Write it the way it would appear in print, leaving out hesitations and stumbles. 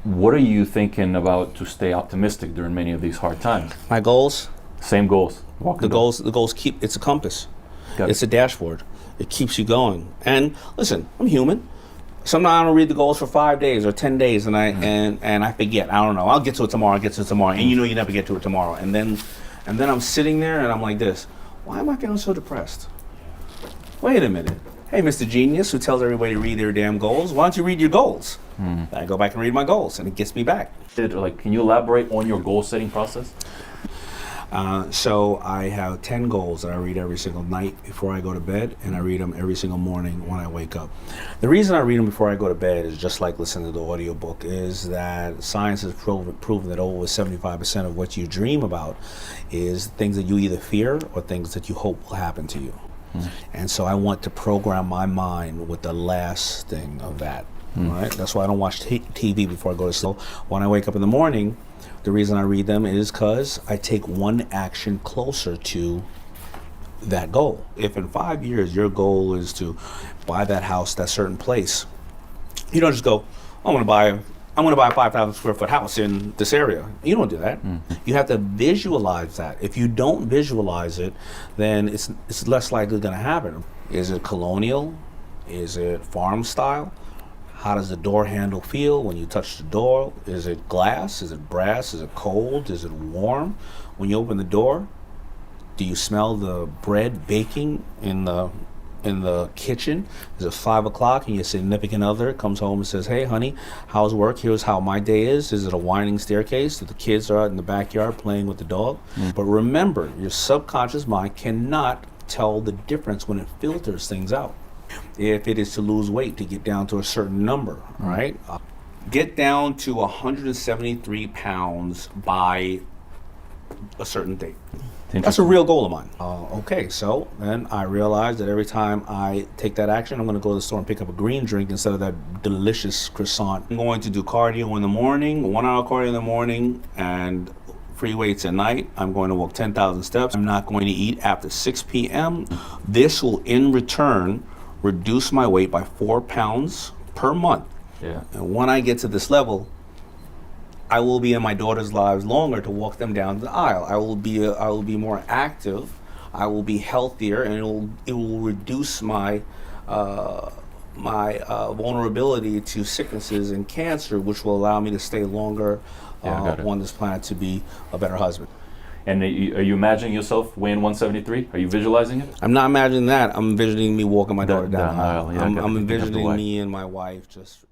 What are you thinking about to stay optimistic during many of these hard times? My goals, Same goals. Walking the goals keep, it's a compass. Got It's it. a dashboard. It keeps you going. And listen, I'm human. Sometimes I don't read the goals for 5 days or 10 days and I forget. I don't know. I'll get to it tomorrow, And you know you never get to it tomorrow. And then I'm sitting there and I'm like this. Why am I feeling so depressed? Wait a minute. Hey, Mr. Genius, who tells everybody to read their damn goals, why don't you read your goals? I go back and read my goals, and it gets me back. Like, can you elaborate on your goal setting process? So I have 10 goals that I read every single night before I go to bed, and I read them every single morning when I wake up. The reason I read them before I go to bed is just like listening to the audiobook, is that science has proven that over 75% of what you dream about is things that you either fear or things that you hope will happen to you. And so I want to program my mind with the last thing of that. Right? That's why I don't watch TV before I go to sleep. When I wake up in the morning, the reason I read them is because I take one action closer to that goal. If in 5 years your goal is to buy that house, that certain place, you don't just go, I'm going to buy a 5,000 square foot house in this area. You don't do that. You have to visualize that. If you don't visualize it, then it's less likely going to happen. Is it colonial? Is it farm style? How does the door handle feel when you touch the door? Is it glass? Is it brass? Is it cold? Is it warm? When you open the door, do you smell the bread baking in the kitchen? Is it 5 o'clock and your significant other comes home and says, hey honey, how's work? Here's how my day is. Is it a winding staircase that the kids are out in the backyard playing with the dog? But remember, your subconscious mind cannot tell the difference when it filters things out. If it is to lose weight, to get down to a certain number, right? Get down to 173 pounds by a certain date. That's a real goal of mine. Okay, so then I realized that every time I take that action, I'm going to go to the store and pick up a green drink instead of that delicious croissant. I'm going to do cardio in the morning, 1 hour cardio in the morning, and free weights at night. I'm going to walk 10,000 steps. I'm not going to eat after 6 p.m. This will, in return, reduce my weight by 4 pounds per month. Yeah. And when I get to this level, I will be in my daughter's lives longer to walk them down the aisle. I will be more active. I will be healthier, and it will reduce my vulnerability to sicknesses and cancer, which will allow me to stay longer on this planet to be a better husband. And are you imagining yourself weighing 173? Are you visualizing it? I'm not imagining that. I'm envisioning me walking my daughter Down down the the aisle. aisle. Yeah, I'm envisioning me and my wife just